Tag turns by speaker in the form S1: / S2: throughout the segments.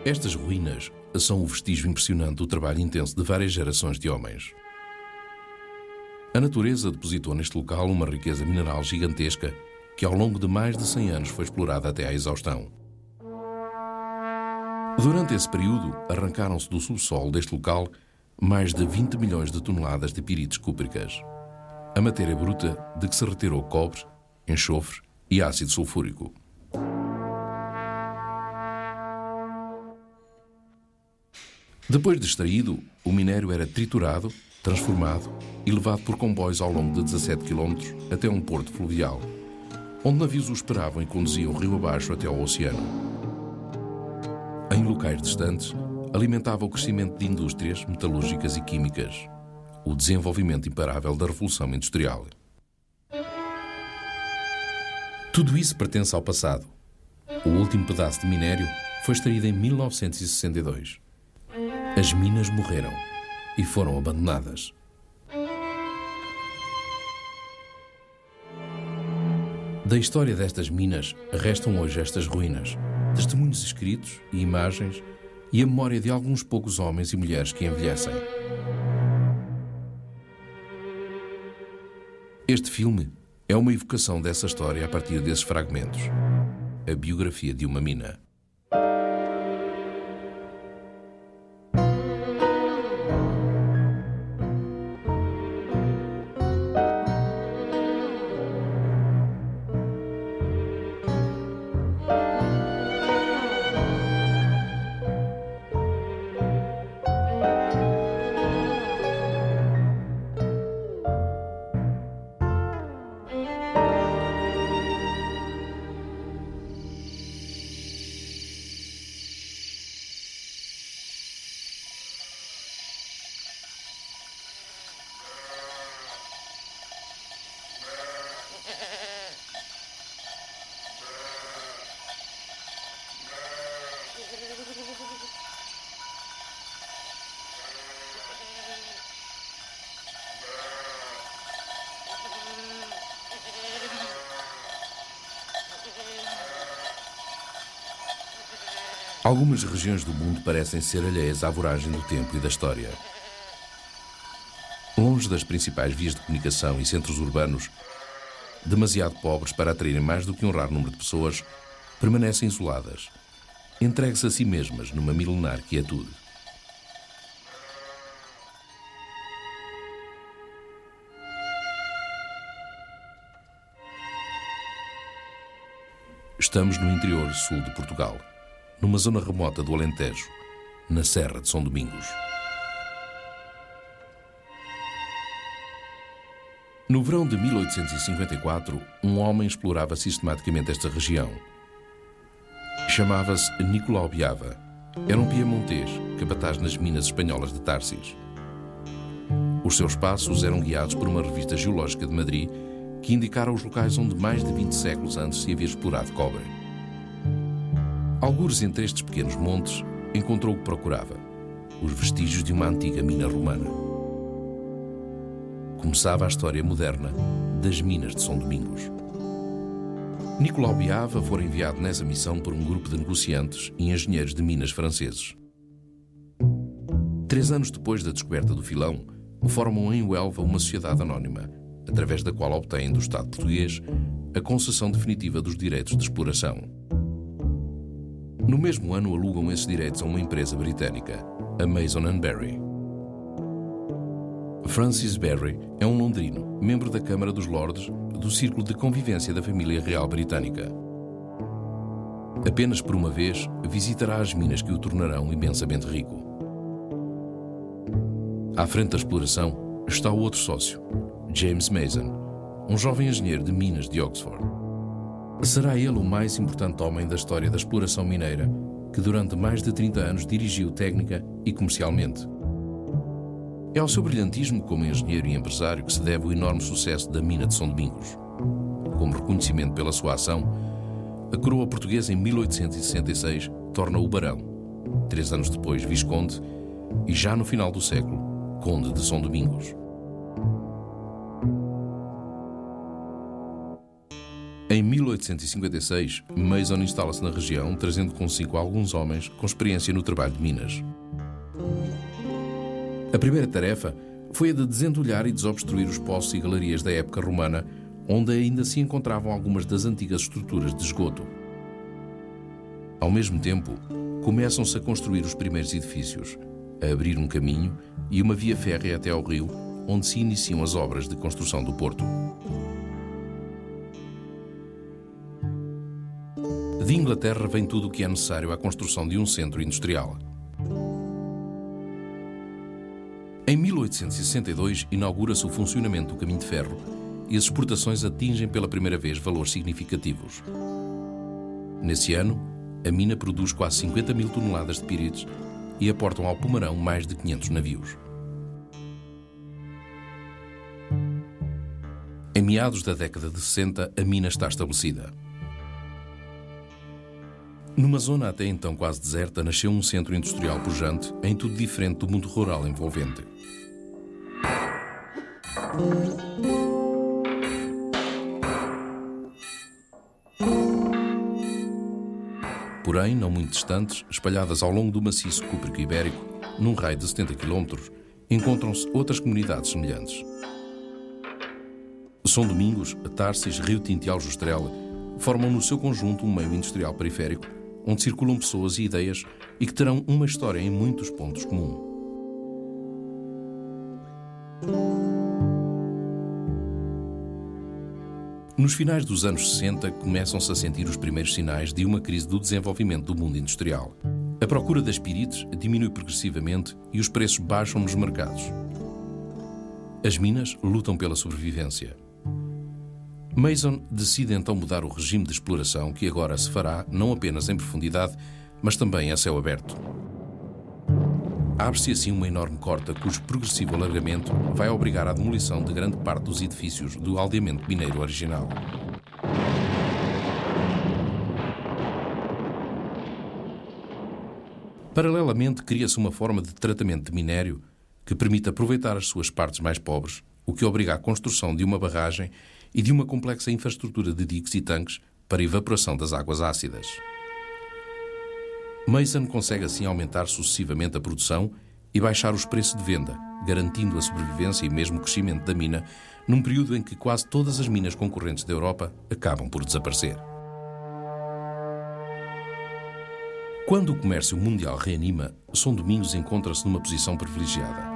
S1: Estas ruínas são o vestígio impressionante do trabalho intenso de várias gerações de homens. A natureza depositou neste local uma riqueza mineral gigantesca que ao longo de mais de 100 anos foi explorada até à exaustão. Durante esse período, arrancaram-se do subsolo deste local mais de 20 milhões de toneladas de pirites cúpricas, a matéria bruta de que se retirou cobre, enxofre e ácido sulfúrico. Depois de extraído, o minério era triturado, transformado e levado por comboios ao longo de 17 km até um porto fluvial, onde navios o esperavam e conduziam rio abaixo até ao oceano. Em locais distantes, alimentava o crescimento de indústrias metalúrgicas e químicas, o desenvolvimento imparável da Revolução Industrial. Tudo isso pertence ao passado. O último pedaço de minério foi extraído em 1962. As minas morreram e foram abandonadas. Da história destas minas restam hoje estas ruínas, testemunhos escritos e imagens e a memória de alguns poucos homens e mulheres que envelhecem. Este filme é uma evocação dessa história a partir desses fragmentos. A biografia de uma mina. Algumas regiões do mundo parecem ser alheias à voragem do tempo e da história. Longe das principais vias de comunicação e centros urbanos, demasiado pobres para atraírem mais do que um raro número de pessoas, permanecem isoladas, entregues a si mesmas numa milenar quietude. Estamos no interior sul de Portugal, numa zona remota do Alentejo, na Serra de São Domingos. No verão de 1854, um homem explorava sistematicamente esta região. Chamava-se Nicolau Biava. Era um piemontês, capataz nas minas espanholas de Tarsis. Os seus passos eram guiados por uma revista geológica de Madrid que indicara os locais onde mais de 20 séculos antes se havia explorado cobre. Algures entre estes pequenos montes, encontrou o que procurava: os vestígios de uma antiga mina romana. Começava a história moderna das minas de São Domingos. Nicolau Biava fora enviado nessa missão por um grupo de negociantes e engenheiros de minas franceses. 3 anos depois da descoberta do filão, formam em Huelva uma sociedade anónima, através da qual obtêm do Estado português a concessão definitiva dos direitos de exploração. No mesmo ano alugam esses direitos a uma empresa britânica, a Mason & Berry. Francis Berry é um londrino, membro da Câmara dos Lordes do Círculo de Convivência da Família Real Britânica. Apenas por uma vez visitará as minas que o tornarão imensamente rico. À frente da exploração está o outro sócio, James Mason, um jovem engenheiro de minas de Oxford. Será ele o mais importante homem da história da exploração mineira, que durante mais de 30 anos dirigiu técnica e comercialmente. É ao seu brilhantismo como engenheiro e empresário que se deve o enorme sucesso da mina de São Domingos. Como reconhecimento pela sua ação, a coroa portuguesa em 1866 torna-o barão, 3 anos depois visconde e já no final do século, conde de São Domingos. Em 1856, Mason instala-se na região, trazendo consigo alguns homens com experiência no trabalho de minas. A primeira tarefa foi a de desentulhar e desobstruir os poços e galerias da época romana, onde ainda se encontravam algumas das antigas estruturas de esgoto. Ao mesmo tempo, começam-se a construir os primeiros edifícios, a abrir um caminho e uma via férrea até ao rio, onde se iniciam as obras de construção do porto. De Inglaterra vem tudo o que é necessário à construção de um centro industrial. Em 1862, inaugura-se o funcionamento do caminho de ferro e as exportações atingem pela primeira vez valores significativos. Nesse ano, a mina produz quase 50 mil toneladas de píritos e aportam ao Pomarão mais de 500 navios. Em meados da década de 60, a mina está estabelecida. Numa zona até então quase deserta, nasceu um centro industrial pujante, em tudo diferente do mundo rural envolvente. Porém, não muito distantes, espalhadas ao longo do maciço cúprico ibérico, num raio de 70 km, encontram-se outras comunidades semelhantes. São Domingos, Társis, Rio Tinto e Aljustrel formam no seu conjunto um meio industrial periférico, onde circulam pessoas e ideias e que terão uma história em muitos pontos comuns. Nos finais dos anos 60, começam-se a sentir os primeiros sinais de uma crise do desenvolvimento do mundo industrial. A procura das pirites diminui progressivamente e os preços baixam nos mercados. As minas lutam pela sobrevivência. Mason decide então mudar o regime de exploração, que agora se fará não apenas em profundidade, mas também a céu aberto. Abre-se assim uma enorme corta cujo progressivo alargamento vai obrigar à demolição de grande parte dos edifícios do aldeamento mineiro original. Paralelamente, cria-se uma forma de tratamento de minério que permite aproveitar as suas partes mais pobres, o que obriga à construção de uma barragem e de uma complexa infraestrutura de diques e tanques para evaporação das águas ácidas. Mason consegue assim aumentar sucessivamente a produção e baixar os preços de venda, garantindo a sobrevivência e mesmo o crescimento da mina num período em que quase todas as minas concorrentes da Europa acabam por desaparecer. Quando o comércio mundial reanima, São Domingos encontra-se numa posição privilegiada.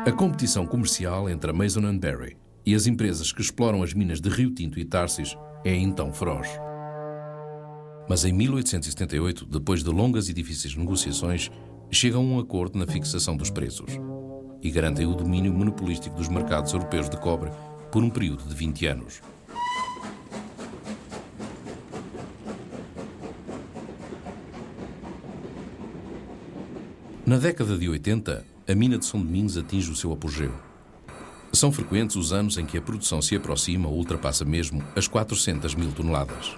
S1: A competição comercial entre a Mason & Berry e as empresas que exploram as minas de Rio Tinto e Társis é então feroz. Mas em 1878, depois de longas e difíceis negociações, chegam a um acordo na fixação dos preços e garantem o domínio monopolístico dos mercados europeus de cobre por um período de 20 anos. Na década de 80, a mina de São Domingos atinge o seu apogeu. São frequentes os anos em que a produção se aproxima ou ultrapassa mesmo as 400 mil toneladas.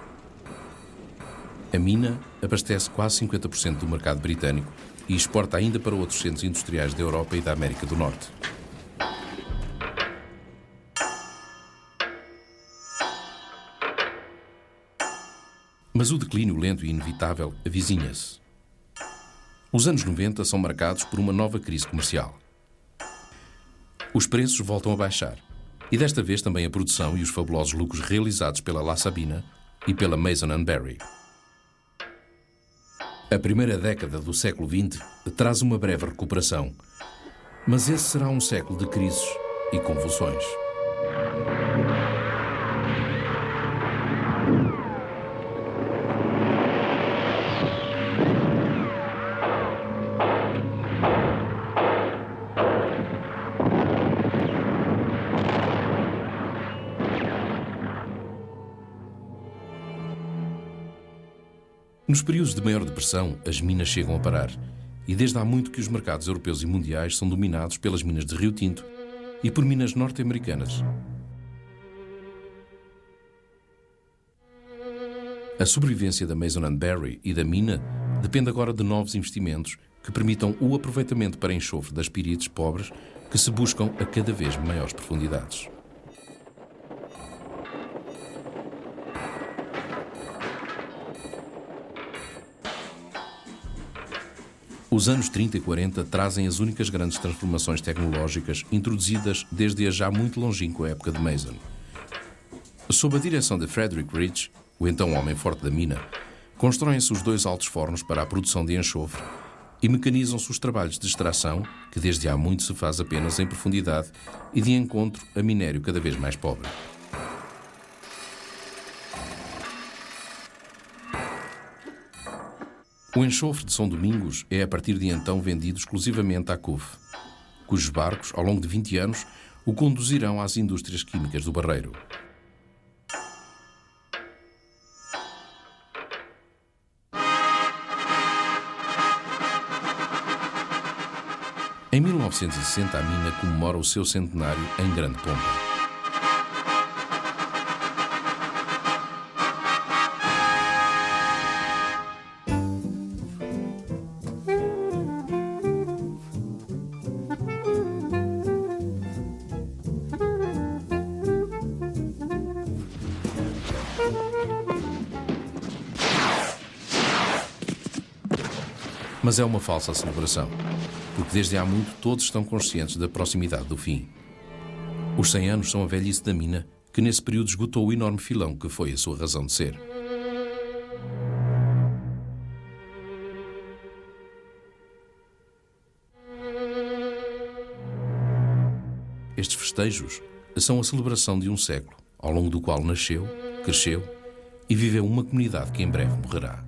S1: A mina abastece quase 50% do mercado britânico e exporta ainda para outros centros industriais da Europa e da América do Norte. Mas o declínio lento e inevitável avizinha-se. Os anos 90 são marcados por uma nova crise comercial. Os preços voltam a baixar, e desta vez também a produção e os fabulosos lucros realizados pela La Sabina e pela Mason & Berry. A primeira década do século XX traz uma breve recuperação, mas esse será um século de crises e convulsões. Nos períodos de maior depressão, as minas chegam a parar, e desde há muito que os mercados europeus e mundiais são dominados pelas minas de Rio Tinto e por minas norte-americanas. A sobrevivência da Mason & Berry e da mina depende agora de novos investimentos que permitam o aproveitamento para enxofre das pirites pobres que se buscam a cada vez maiores profundidades. Os anos 30 e 40 trazem as únicas grandes transformações tecnológicas introduzidas desde a já muito longínqua época de Mason. Sob a direção de Frederick Rich, o então homem forte da mina, constroem-se os 2 altos fornos para a produção de enxofre e mecanizam-se os trabalhos de extração, que desde há muito se faz apenas em profundidade e de encontro a minério cada vez mais pobre. O enxofre de São Domingos é a partir de então vendido exclusivamente à CUF, cujos barcos, ao longo de 20 anos, o conduzirão às indústrias químicas do Barreiro. Em 1960, a mina comemora o seu centenário em grande pompa. Mas é uma falsa celebração, porque desde há muito todos estão conscientes da proximidade do fim. Os 100 anos são a velhice da mina, que nesse período esgotou o enorme filão que foi a sua razão de ser. Estes festejos são a celebração de um século, ao longo do qual nasceu, cresceu e viveu uma comunidade que em breve morrerá.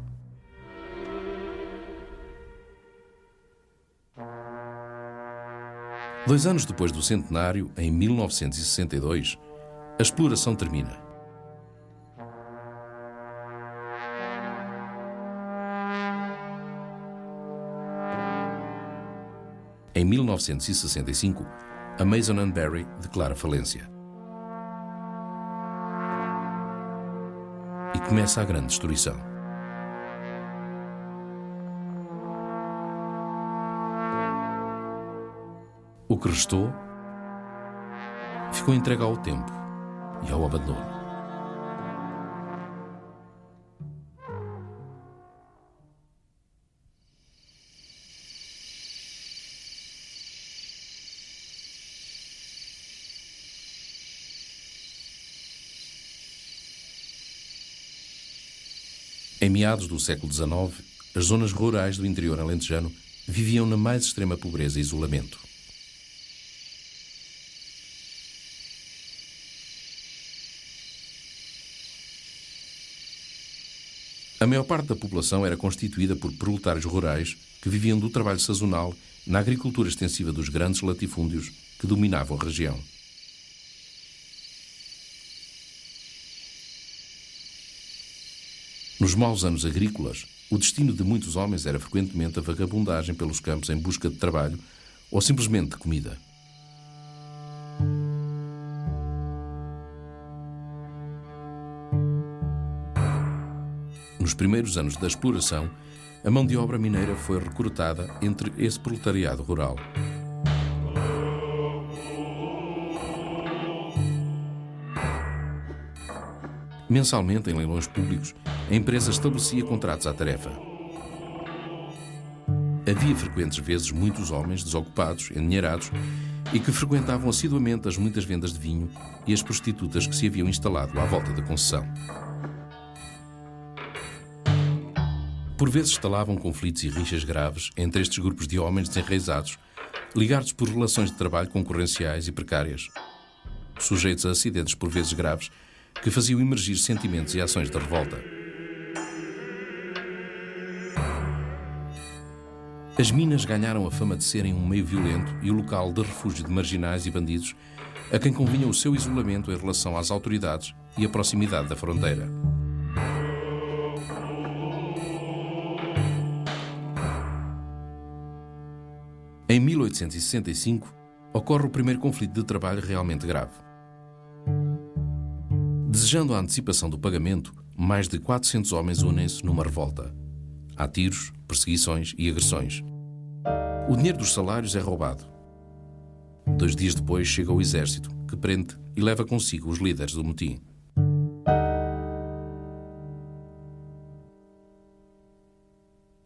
S1: Dois anos depois do centenário, em 1962, a exploração termina. Em 1965, a Mason & Berry declara falência. E começa a grande destruição. O que restou ficou entregue ao tempo e ao abandono. Em meados do século XIX, as zonas rurais do interior alentejano viviam na mais extrema pobreza e isolamento. A maior parte da população era constituída por proletários rurais que viviam do trabalho sazonal na agricultura extensiva dos grandes latifúndios que dominavam a região. Nos maus anos agrícolas, o destino de muitos homens era frequentemente a vagabundagem pelos campos em busca de trabalho ou simplesmente de comida. Nos primeiros anos da exploração, a mão de obra mineira foi recrutada entre esse proletariado rural. Mensalmente, em leilões públicos, a empresa estabelecia contratos à tarefa. Havia frequentes vezes muitos homens desocupados, endinheirados e que frequentavam assiduamente as muitas vendas de vinho e as prostitutas que se haviam instalado à volta da concessão. Por vezes instalavam conflitos e rixas graves entre estes grupos de homens desenraizados, ligados por relações de trabalho concorrenciais e precárias, sujeitos a acidentes por vezes graves que faziam emergir sentimentos e ações de revolta. As minas ganharam a fama de serem um meio violento e o local de refúgio de marginais e bandidos a quem convinha o seu isolamento em relação às autoridades e a proximidade da fronteira. Em 1865, ocorre o primeiro conflito de trabalho realmente grave. Desejando a antecipação do pagamento, mais de 400 homens unem-se numa revolta. Há tiros, perseguições e agressões. O dinheiro dos salários é roubado. 2 dias depois chega o exército, que prende e leva consigo os líderes do motim.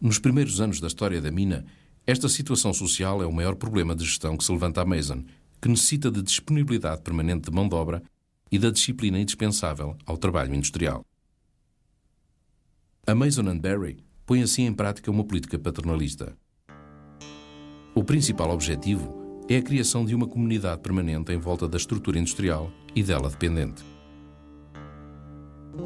S1: Nos primeiros anos da história da mina, Esta situação social é o maior problema de gestão que se levanta à Mason, que necessita de disponibilidade permanente de mão de obra e da disciplina indispensável ao trabalho industrial. A Mason & Barry põe assim em prática uma política paternalista. O principal objetivo é a criação de uma comunidade permanente em volta da estrutura industrial e dela dependente.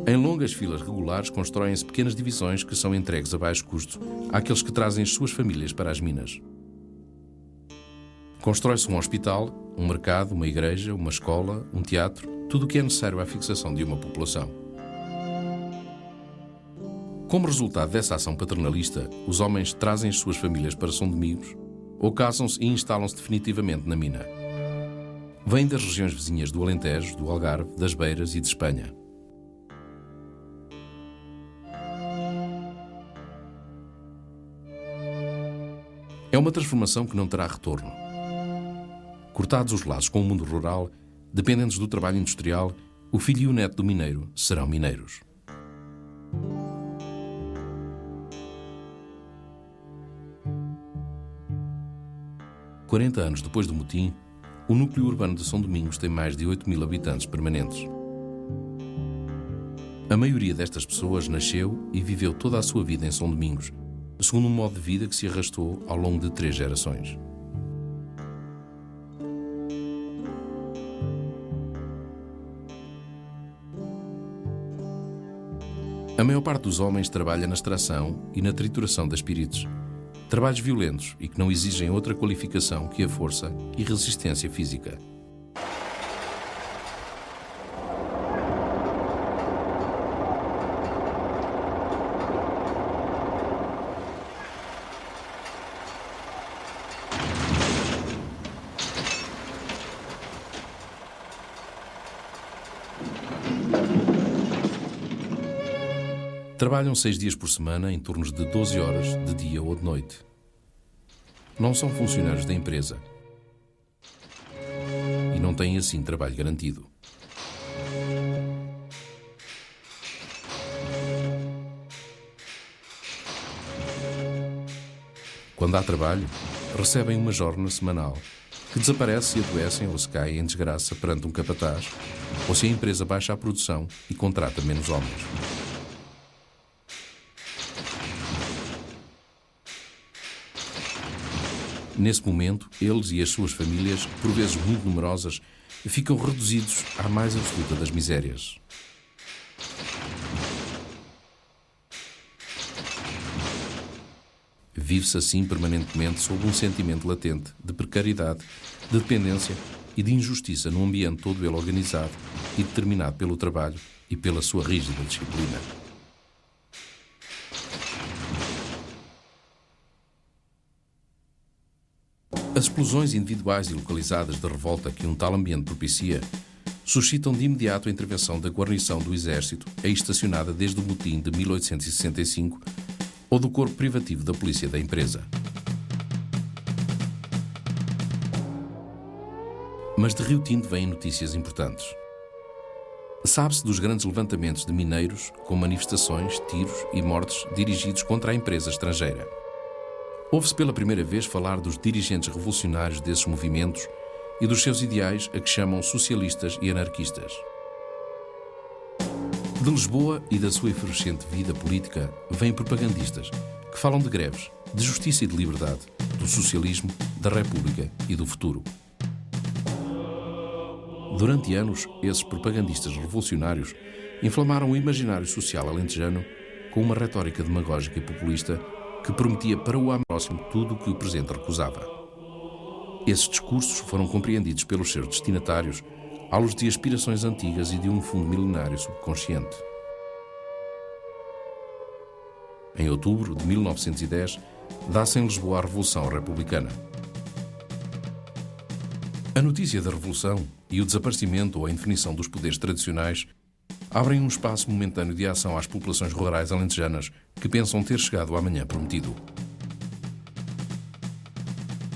S1: Em longas filas regulares constroem-se pequenas divisões que são entregues a baixo custo àqueles que trazem as suas famílias para as minas. Constrói-se um hospital, um mercado, uma igreja, uma escola, um teatro, tudo o que é necessário à fixação de uma população. Como resultado dessa ação paternalista, os homens trazem as suas famílias para São Domingos ou casam-se e instalam-se definitivamente na mina. Vêm das regiões vizinhas do Alentejo, do Algarve, das Beiras e de Espanha. É uma transformação que não terá retorno. Cortados os laços com o mundo rural, dependentes do trabalho industrial, o filho e o neto do mineiro serão mineiros. Quarenta anos depois do motim, o núcleo urbano de São Domingos tem mais de 8.000 habitantes permanentes. A maioria destas pessoas nasceu e viveu toda a sua vida em São Domingos, segundo um modo de vida que se arrastou ao longo de 3 gerações. A maior parte dos homens trabalha na extração e na trituração de espíritos, trabalhos violentos e que não exigem outra qualificação que a força e resistência física. Trabalham 6 dias por semana em turnos de 12 horas, de dia ou de noite. Não são funcionários da empresa e não têm assim trabalho garantido. Quando há trabalho, recebem uma jorna semanal que desaparece se adoecem ou se caem em desgraça perante um capataz ou se a empresa baixa a produção e contrata menos homens. Nesse momento, eles e as suas famílias, por vezes muito numerosas, ficam reduzidos à mais absoluta das misérias. Vive-se assim permanentemente sob um sentimento latente de precariedade, de dependência e de injustiça num ambiente todo ele organizado e determinado pelo trabalho e pela sua rígida disciplina. As explosões individuais e localizadas de revolta que um tal ambiente propicia suscitam de imediato a intervenção da guarnição do Exército, aí estacionada desde o motim de 1865, ou do corpo privativo da polícia da empresa. Mas de Rio Tinto vêm notícias importantes. Sabe-se dos grandes levantamentos de mineiros com manifestações, tiros e mortes dirigidos contra a empresa estrangeira. Ouve-se pela primeira vez falar dos dirigentes revolucionários desses movimentos e dos seus ideais a que chamam socialistas e anarquistas. De Lisboa e da sua efervescente vida política vêm propagandistas que falam de greves, de justiça e de liberdade, do socialismo, da república e do futuro. Durante anos, esses propagandistas revolucionários inflamaram o imaginário social alentejano com uma retórica demagógica e populista que prometia para o ano próximo tudo o que o presente recusava. Esses discursos foram compreendidos pelos seus destinatários à luz de aspirações antigas e de um fundo milenário subconsciente. Em outubro de 1910, dá-se em Lisboa a Revolução Republicana. A notícia da Revolução e o desaparecimento ou a indefinição dos poderes tradicionais abrem um espaço momentâneo de ação às populações rurais alentejanas que pensam ter chegado ao amanhã prometido.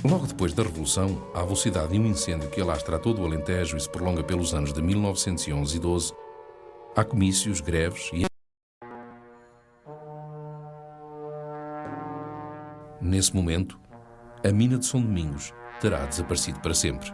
S1: Logo depois da Revolução, à velocidade de um incêndio que alastra a todo o Alentejo e se prolonga pelos anos de 1911 e 12, há comícios, greves e... Nesse momento, a mina de São Domingos terá desaparecido para sempre.